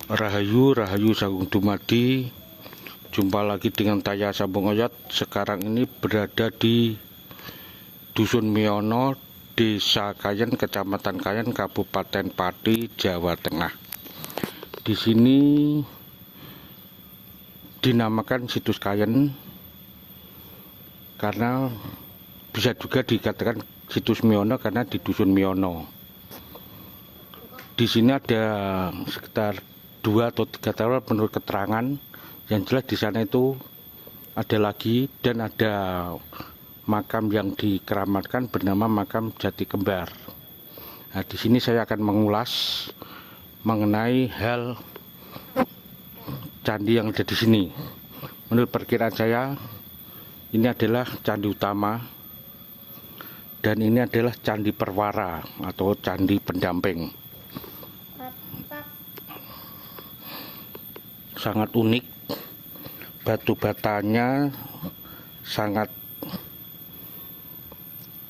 Rahayu, Rahayu Sagung Dumadi. Jumpa lagi dengan Taya Sambung Oyot. Sekarang ini berada di Dusun Miono, Desa Kayen, Kecamatan Kayen, Kabupaten Pati, Jawa Tengah. Di sini dinamakan situs Kayen karena bisa juga dikatakan situs Miono karena di Dusun Miono. Di sini ada sekitar 2 atau 3 tahun menurut keterangan. Yang jelas di sana itu ada lagi dan ada makam yang dikeramatkan bernama makam Jati Kembar. Nah, di sini saya akan mengulas mengenai hal candi yang ada di sini. Menurut perkiraan saya, ini adalah candi utama dan ini adalah candi perwara atau candi pendamping. Sangat unik, batu batanya sangat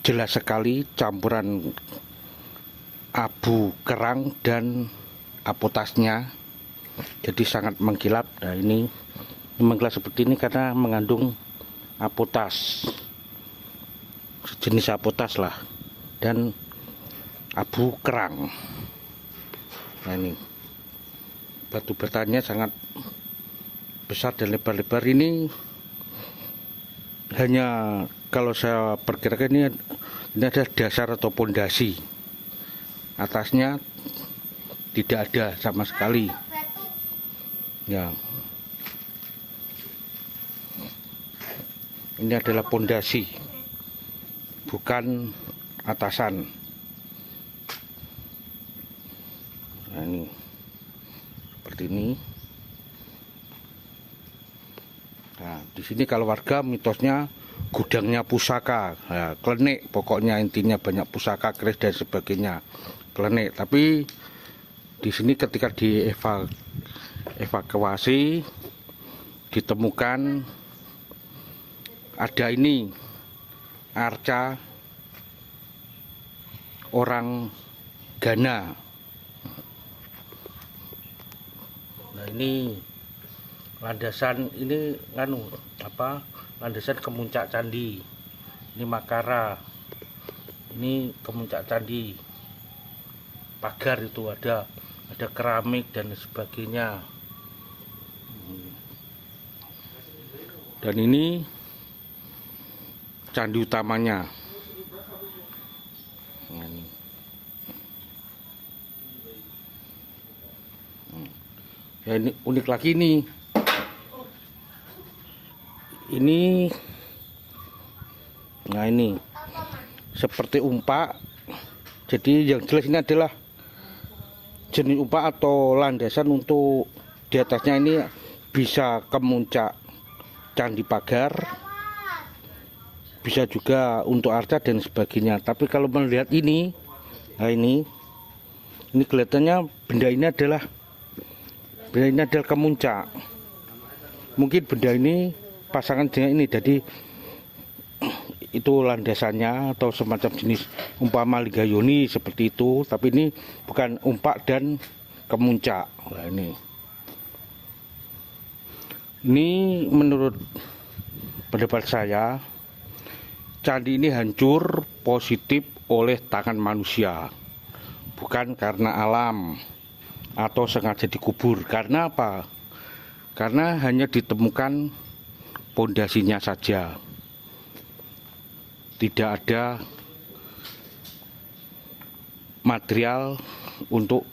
jelas sekali, campuran abu kerang dan apotasnya, jadi sangat mengkilap. Nah, ini mengkilap seperti ini karena mengandung apotas, sejenis apotas lah, dan abu kerang. Nah, ini batu batanya sangat besar dan lebar-lebar. Ini hanya kalau saya perkirakan ini ada dasar atau pondasi, atasnya tidak ada sama sekali ya. Ini adalah pondasi, bukan atasan. Nah, ini seperti ini. Nah, di sini kalau warga mitosnya gudangnya pusaka, nah, klenik, pokoknya intinya banyak pusaka, keris dan sebagainya, klenik. Tapi di sini ketika dievakuasi ditemukan ada ini arca orang Ghana. Nah, ini landasan ini landasan ke puncak candi. Ini Makara, ini ke puncak candi. Pagar itu ada keramik dan sebagainya. Dan ini candi utamanya. Nah, ini. Ya, ini unik lagi nih. Nah, ini seperti umpak. Jadi yang jelas ini adalah jenis umpak atau landasan untuk di atasnya ini bisa ke puncak candi pagar, bisa juga untuk arca dan sebagainya. Tapi kalau melihat ini, nah ini kelihatannya benda ini adalah kemuncak. Mungkin benda ini pasangan dengan ini, jadi itu landasannya atau semacam jenis umpama Ligayoni seperti itu. Tapi ini bukan umpak dan kemuncak. Nah, ini menurut pendapat saya, candi ini hancur positif oleh tangan manusia, bukan karena alam atau sengaja dikubur. Karena apa? Karena hanya ditemukan pondasinya saja, tidak ada material untuk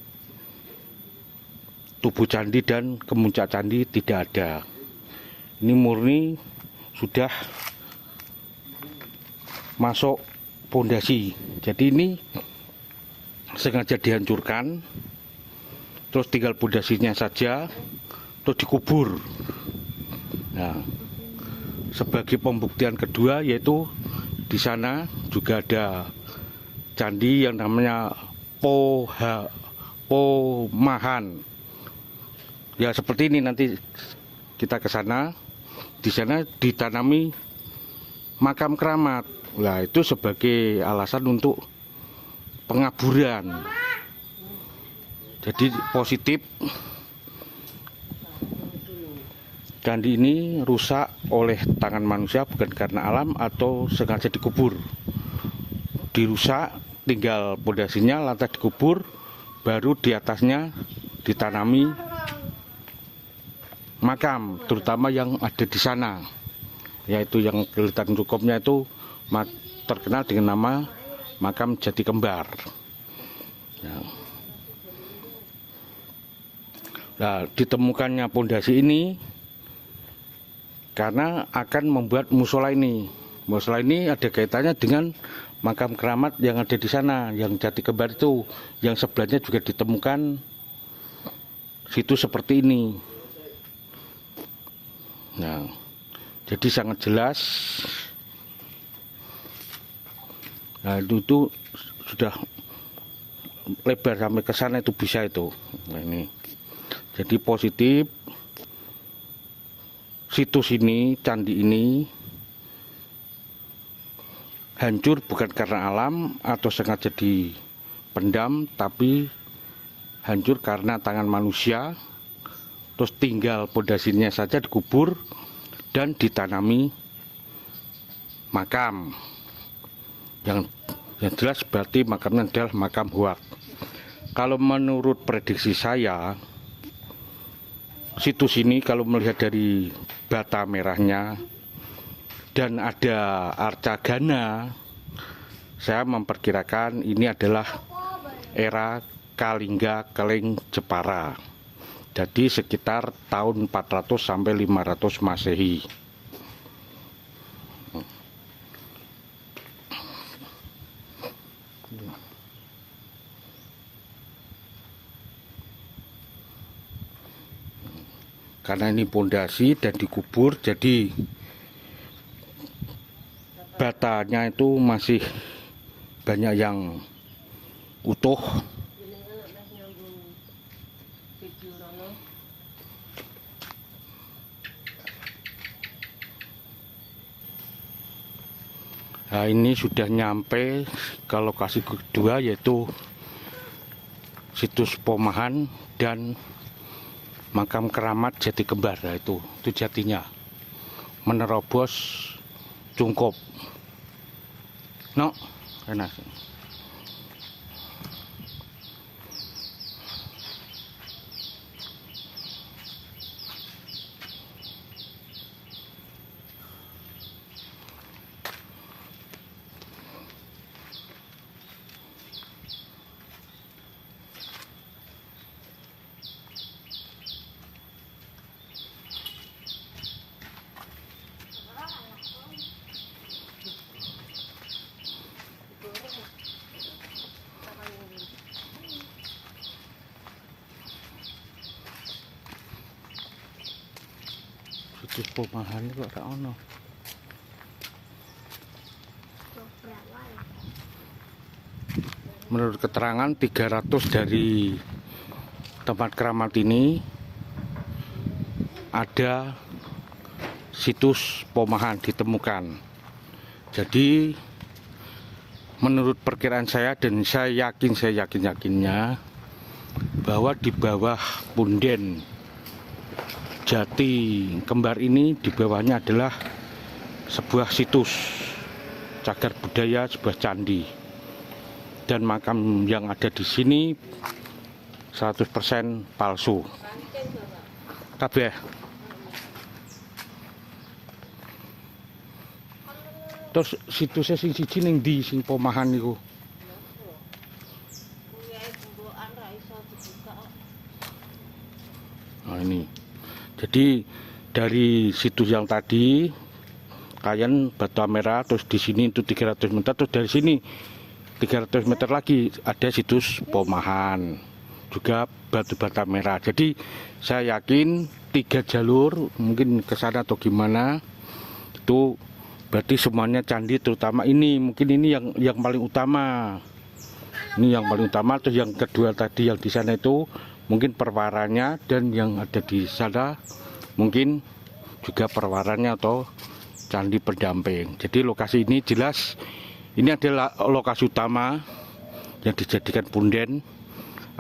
tubuh candi dan kemuncak candi, tidak ada. Ini murni sudah masuk pondasi, jadi ini sengaja dihancurkan, terus tinggal pondasinya saja, terus dikubur. Nah, sebagai pembuktian kedua yaitu di sana juga ada candi yang namanya Pomahan. Ya seperti ini, nanti kita ke sana. Di sana ditanami makam keramat. Nah, itu sebagai alasan untuk pengaburan. Jadi positif candi ini rusak oleh tangan manusia bukan karena alam atau sengaja dikubur. Dirusak, tinggal pondasinya lantas dikubur, baru di atasnya ditanami makam, terutama yang ada di sana, yaitu yang kelihatan cukupnya itu terkenal dengan nama makam Jati Kembar. Nah, ditemukannya pondasi ini karena akan membuat musola ini. Musola ini ada kaitannya dengan makam keramat yang ada di sana, yang Jati Kembar itu, yang sebelahnya juga ditemukan situs seperti ini. Nah, jadi sangat jelas. Nah, itu sudah lebar sampai ke sana, itu bisa itu. Nah, ini. Jadi positif. Situs ini, candi ini hancur bukan karena alam atau sengaja dipendam, tapi hancur karena tangan manusia. Terus tinggal pondasinya saja dikubur dan ditanami makam. Yang jelas berarti makamnya adalah makam Hoak. Kalau menurut prediksi saya, situs ini kalau melihat dari bata merahnya dan ada arca gana, saya memperkirakan ini adalah era Kalingga Keling Jepara. Jadi sekitar tahun 400 sampai 500 Masehi. Karena ini pondasi dan dikubur, jadi batanya itu masih banyak yang utuh. Nah, ini sudah nyampe ke lokasi kedua, yaitu situs Pomahan dan makam keramat Jati Kembar. Nah, itu jatinya menerobos Cungkup. No, enak. Situs Pomahan kok ora ono. Menurut keterangan 300 dari tempat keramat ini ada situs Pomahan ditemukan. Jadi menurut perkiraan saya, dan saya yakinnya bahwa di bawah punden Jati Kembar ini, di bawahnya adalah sebuah situs cagar budaya, sebuah candi. Dan makam yang ada di sini 100% palsu. Kabeh. Terus situsnya sing siji ning ndi sing Pomahan niku? Nah, ini. Jadi dari situs yang tadi Kayen Batu Merah, terus di sini itu 300 meter, terus dari sini 300 meter lagi ada situs Pomahan, juga Batu Bata Merah. Jadi saya yakin 3 jalur mungkin ke sana atau gimana, itu berarti semuanya candi, terutama ini mungkin ini yang paling utama. Ini yang paling utama. Terus yang kedua tadi yang di sana itu mungkin perwaranya, dan yang ada di sana mungkin juga perwaranya atau candi pendamping. Jadi lokasi ini jelas ini adalah lokasi utama yang dijadikan punden,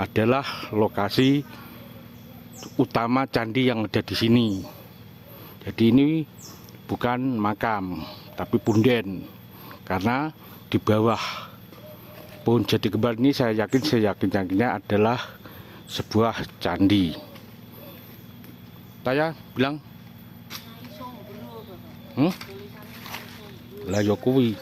adalah lokasi utama candi yang ada di sini. Jadi ini bukan makam, tapi punden. Karena di bawah pohon jati kembar ini saya yakinnya adalah sebuah candi. Saya bilang, lah ya kuwi.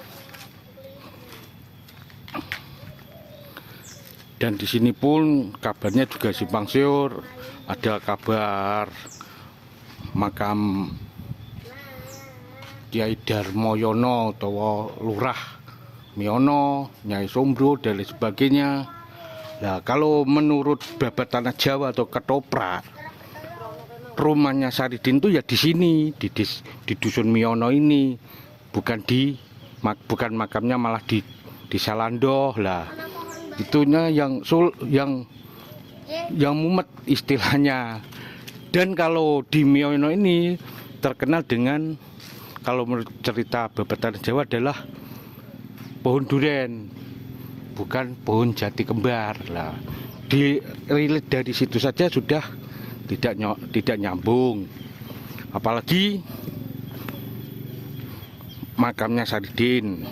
Dan di sini pun kabarnya juga simpang siur, ada kabar makam Kyai Darmoyono atau Lurah Miono, Nyai Sombro dan lain sebagainya. Nah, kalau menurut babat tanah Jawa atau ketoprak, rumahnya Saridin itu ya di sini, di dusun Miono ini, bukan makamnya malah di Salandoh lah. Itunya yang mumet istilahnya. Dan kalau di Miono ini terkenal dengan, kalau menurut cerita babat tanah Jawa adalah pohon duren, bukan pohon jati kembar lah. Dirilis dari situ saja sudah tidak nyambung. Apalagi makamnya Saridin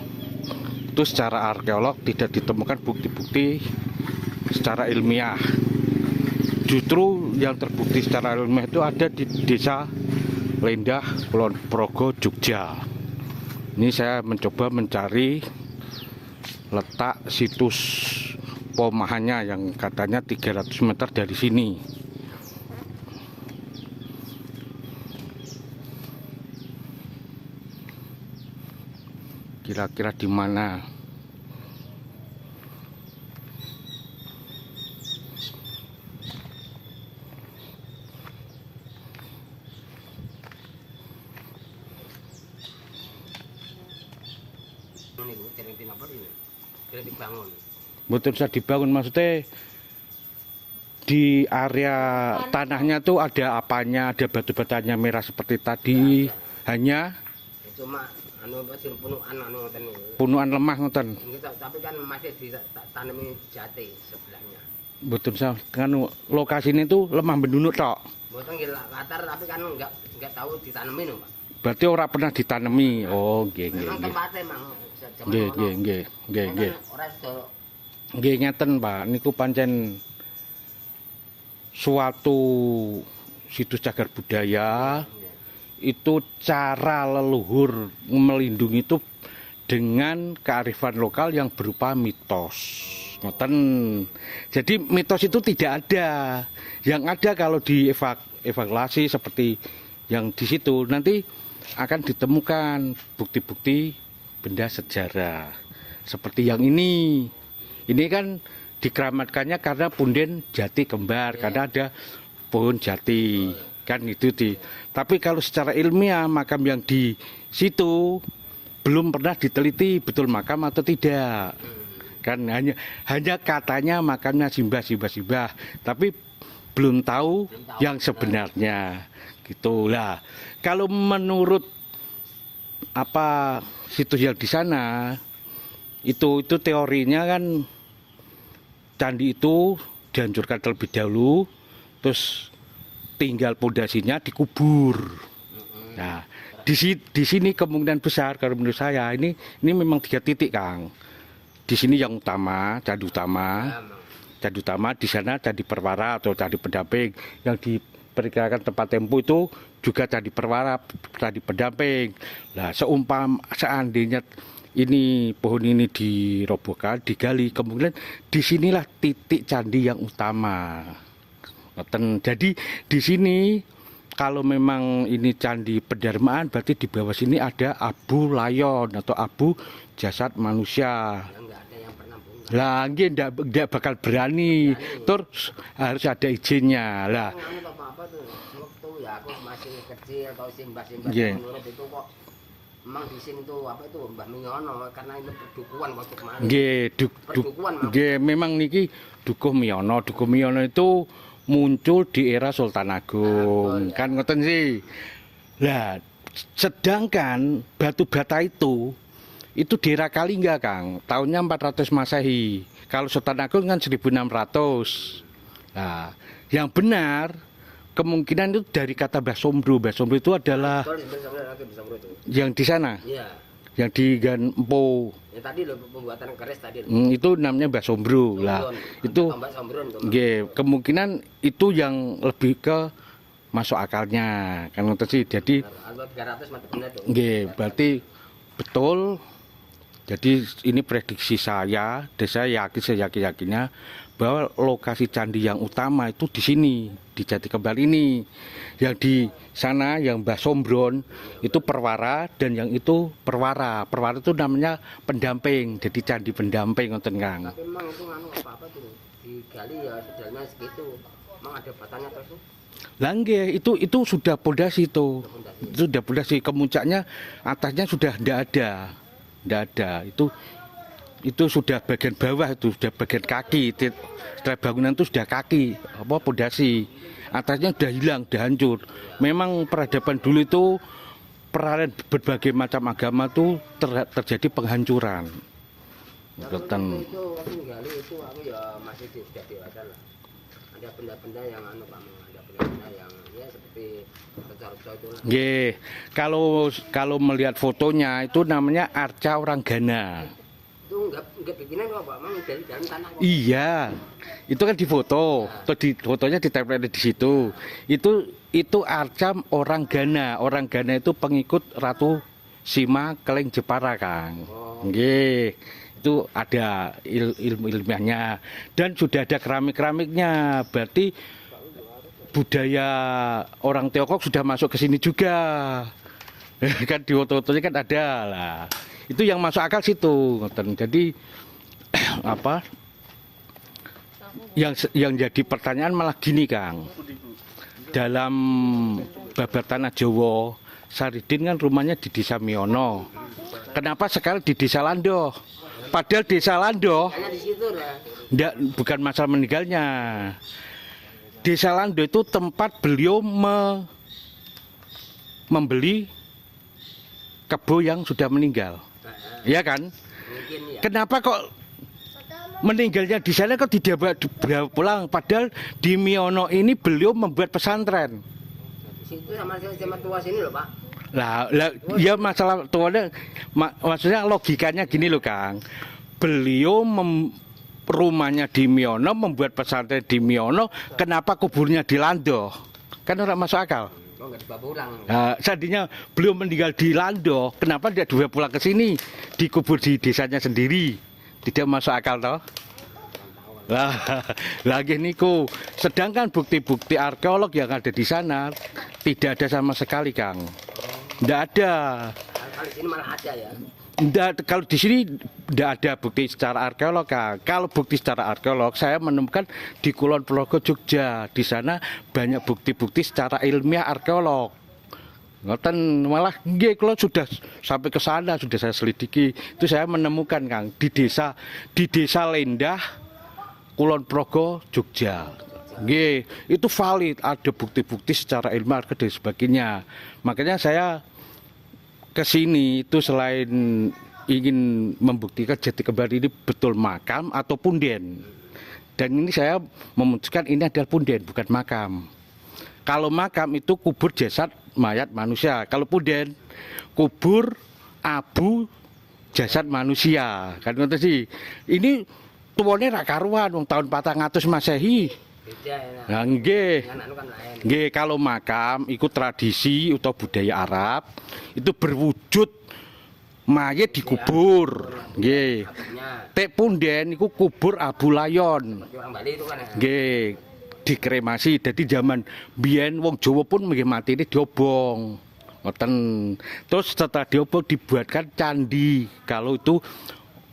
itu secara arkeolog tidak ditemukan bukti-bukti secara ilmiah. Justru yang terbukti secara ilmiah itu ada di desa Lendah, Kulon Progo, Jogja. Ini saya mencoba mencari letak situs Pomahannya yang katanya 300 meter dari sini. Kira-kira di mana? Betul, bisa dibangun, maksudnya di area tanahnya tuh ada apanya, ada batu-batuannya merah seperti tadi, hanya cuma punuan lemah ngoten. Tapi kan masih ditanami jati sebelahnya. Betul, kan lokasi ini tuh lemah bendunuk tok. Mboten nggih latar, tapi kan enggak tahu ditanemi lho, Pak. Berarti ora pernah ditanemi. Oh, nggih nggih. Memang tempatnya mang Nggih. Nggih ngeten, Pak. Niku pancen suatu situs cagar budaya. Itu cara leluhur melindungi itu dengan kearifan lokal yang berupa mitos. Ngoten. Jadi mitos itu tidak ada. Yang ada kalau dievaluasi seperti yang di situ nanti akan ditemukan bukti-bukti benda sejarah. Seperti yang ini. Ini kan dikeramatkannya karena punden jati kembar, karena ada pohon jati. Kan itu tapi kalau secara ilmiah makam yang di situ belum pernah diteliti betul makam atau tidak. Kan hanya katanya makamnya simbah, tapi belum tahu yang sebenarnya. Gitulah. Kalau menurut apa situs yang di sana itu teorinya kan candi itu dihancurkan terlebih dahulu, terus tinggal pondasinya dikubur. Nah, di sini kemungkinan besar kalau menurut saya ini memang 3 titik, Kang. Di sini yang utama, candi utama di sana candi perwara atau candi pendamping. Yang diperkirakan tempat tempo itu juga candi perwara, candi pendamping. Nah, seandainya ini pohon ini dirobohkan, digali, kemungkinan disinilah titik candi yang utama. Jadi di sini kalau memang ini candi Pendarmaan, berarti di bawah sini ada abu layon atau abu jasad manusia. Lah, enggak bakal berani. Terus harus ada izinnya. Lah. Aku masih kecil atau simbah-simbah menurut itu kok memang di sini tuh apa itu Mbah Miono karena itu dukuhan waktu kemarin. Nggih, memang niki dukuh Miono. Dukuh Miono itu muncul di era Sultan Agung, kan ngoten sih. Lah, sedangkan batu bata itu di era Kalingga, Kang, tahunnya 400 Masehi. Kalau Sultan Agung kan 1600. Nah, yang benar kemungkinan itu dari kata Mbah Sombro. Mbah Sombro itu adalah Betul, sebenarnya lagi bisa itu. yang di sana, Iya. yang di Ganpo. Ya tadi loh pembuatan keris tadi. Itu namanya Mbah Sombro. Lah, itu Mbak Sombron itu. nggih, kemungkinan itu yang lebih ke masuk akalnya kan ngoten sih. Jadi Atau 300 mati benar tuh. nggih, berarti betul. Jadi ini prediksi saya, dan saya yakin seyakin-yakinnya bahwa lokasi candi yang utama itu di sini, di Jati Kembar ini. Yang di sana yang Mbah Sombron itu perwara, dan yang itu perwara. Perwara itu namanya pendamping, jadi candi pendamping ngoten Kang. Tapi memang itu nganu apa-apa tuh. Digali ya sederhana segitu. Memang ada batangnya terus tuh. Lah nggih, itu sudah pondasi itu. Itu sudah pondasi, kemuncaknya atasnya sudah ndak ada. Itu sudah bagian bawah, itu sudah bagian kaki. Setelah bangunan itu sudah kaki, apa pondasi. Atasnya sudah hilang, sudah hancur. Memang peradaban dulu itu peralihan berbagai macam agama itu terjadi penghancuran. Ngoten. Itu aku gali itu aku ya masih sudah dewasa lah. Ada benda-benda yang anu Pak, ada benda-benda yang ya seperti reca-reca itu lah. Nggih, kalau melihat fotonya itu namanya arca orang Ghana. Itu enggak bikinan kok Pak, memang dari dalam tanah kok. Iya, itu kan difoto, atau di fotonya ditempel di situ. Itu arca orang Ghana. Orang Ghana itu pengikut Ratu Sima Keleng Jepara, Kang. Nggih, itu ada ilmu ilmiahnya dan sudah ada keramik-keramiknya. Berarti budaya orang Tiongkok sudah masuk ke sini juga. Kan di foto-fotonya kan ada lah. Itu yang masuk akal situ. Jadi apa? Yang jadi pertanyaan malah gini, Kang. Dalam babat tanah Jawa, Saridin kan rumahnya di Desa Miono. Kenapa sekarang di Desa Lando? Padahal Desa Lando Hanya di situ lah. bukan masalah meninggalnya. Desa Lando itu tempat beliau membeli kebo yang sudah meninggal. Iya kan? Mungkin ya. Kenapa kok meninggalnya di sana kok tidak dibawa pulang? Padahal di Miono ini beliau membuat pesantren. Di situ sama tua sini loh Pak. Lah ya masalah tuanya, maksudnya logikanya gini loh Kang. Beliau rumahnya di Miono, membuat pesantren di Miono, kenapa kuburnya di Lando? Kan orang masuk akal. Oh enggak dibawa pulang. Nah, seandainya beliau meninggal di Lando, kenapa dia dibawa pulang ke sini, dikubur di desanya sendiri? Tidak masuk akal toh? Lah, lagi niku. Sedangkan bukti-bukti arkeolog yang ada di sana tidak ada sama sekali, Kang. Tidak ada. Kalau di sini malah ada ya. Kalau di sini tidak ada bukti secara arkeolog, Kang. Kalau bukti secara arkeolog, saya menemukan di Kulon Progo, Jogja. Di sana banyak bukti-bukti secara ilmiah arkeolog. Ngoten malah nggih kalau sudah sampai ke sana, sudah saya selidiki, itu saya menemukan, Kang, di desa Lendah, Kulon Progo, Jogja. Nggih, itu valid, ada bukti-bukti secara ilmiah dan sebagainya. Makanya saya ke sini itu selain ingin membuktikan Jati Kembar ini betul makam atau punden. Dan ini saya memutuskan ini adalah punden, bukan makam. Kalau makam itu kubur jasad mayat manusia. Kalau punden kubur abu jasad manusia. Kan ngoten sih. Ini tuwane ra karuan wong tahun 400 Masehi. Beda ya. Nah, nggih. Dengan anu kan lain. Nggih, kalau makam ikut tradisi atau budaya Arab itu berwujud mayat dikubur. Nggih. Abunya. Tek punden iku kubur abu layon. Seperti orang Bali itu kan ya. Nggih, dikremasi. Jadi zaman biyen wong Jawa pun nggih matine diobong. Ngoten. Terus setelah diobong dibuatkan candi. Kalau itu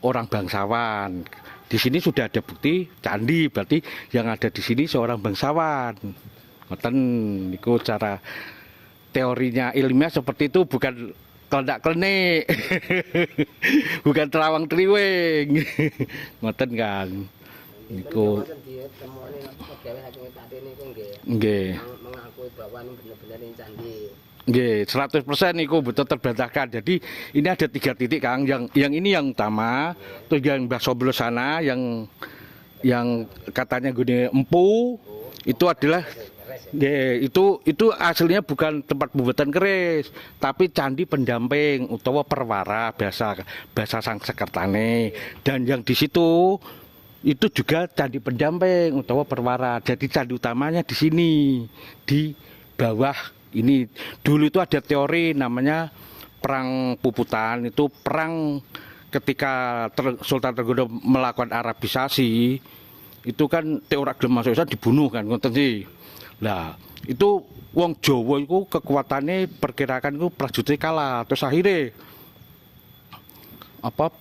orang bangsawan. Di sini sudah ada bukti candi, berarti yang ada di sini seorang bangsawan. Ngoten niku cara teorinya ilmiah seperti itu, bukan keledak-kelenik. Bukan terawang triwing. Ngoten kan. Niku nggih. Mengakui bahwa ini benar-benar ini candi. Nggih, 100% niku betul terbantahkan. Jadi ini ada 3 titik, Kang. Yang ini yang utama, terus yang Mbah Sombro sana yang katanya gini empu itu adalah keris ya? Nggih, itu aslinya bukan tempat pembuatan keris, tapi candi pendamping utawa perwara bahasa Sangsekertane. Dan yang di situ itu juga candi pendamping utawa perwara. Jadi candi utamanya di sini, di bawah ini. Dulu itu ada teori namanya perang Puputan, itu perang ketika Sultan Trenggono melakukan Arabisasi. Itu kan teori gelem masuk Islam dibunuh kan ngoten sih. Lah, itu wong Jawa itu kekuatannya perkirakan itu prajurit kalah. Terus akhirnya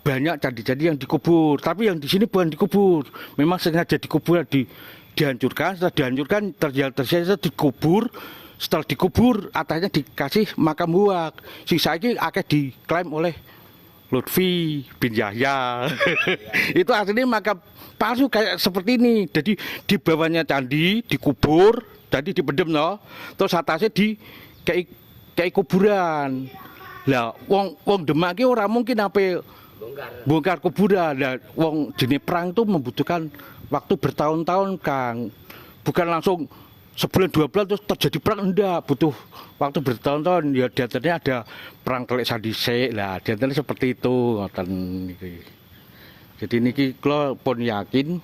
banyak candi-candi yang dikubur, tapi yang di sini bukan dikubur. Memang sengaja dikubur dihancurkan, setelah dihancurkan terjadi dikubur. Setelah dikubur atasnya dikasih makam buak. Sisa ini akan diklaim oleh Lutfi bin Yahya. Itu aslinya makam palsu kayak seperti ini. Jadi di bawahnya candi dikubur, jadi dipendem no. Terus atasnya di kayak kuburan. Lah wong Demak ki ora mungkin apa bongkar kuburan. Lah wong jenis perang itu membutuhkan waktu bertahun-tahun, Kang. Bukan langsung sebulan 2 bulan terus terjadi perang, enggak, butuh waktu bertahun-tahun. Ya diantaranya ada perang Telik Sandisik lah, diantaranya seperti itu ngoten niki. Jadi niki kula pun yakin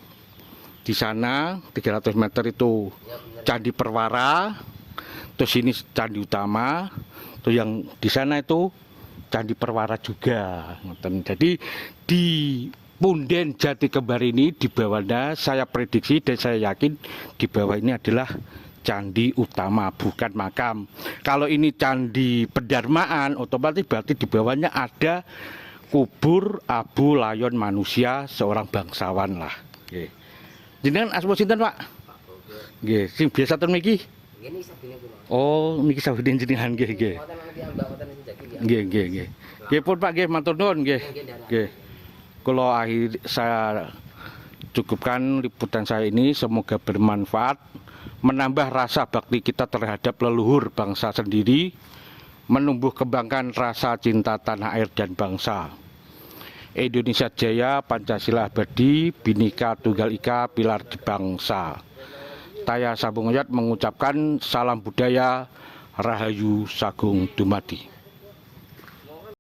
di sana 300 meter itu candi perwara, terus ini candi utama, terus yang di sana itu candi perwara juga ngoten. Jadi di Punden Jati Kembar ini di bawahnya saya prediksi dan saya yakin di bawah ini adalah candi utama, bukan makam. Kalau ini candi pendarmaan, otomatis berarti di bawahnya ada kubur Abu Layon manusia, seorang bangsawan lah. Nggih. Jenengan asma sinten, Pak? Nggih, sing biasa ten mriki? Ini sabine kula. Oh, niki sabine jenengan nggih, nggih. Nggih, nggih, nggih. Nggih pun Pak, nggih matur nuwun nggih. Nggih. Kula saya cukupkan liputan saya ini, semoga bermanfaat, menambah rasa bakti kita terhadap leluhur bangsa sendiri, menumbuh kembangkan rasa cinta tanah air dan bangsa. Indonesia Jaya, Pancasila abadi, Bhinneka Tunggal Ika, pilar di bangsa. Saya Sabung Oyat mengucapkan salam budaya, Rahayu Sagung Dumadi.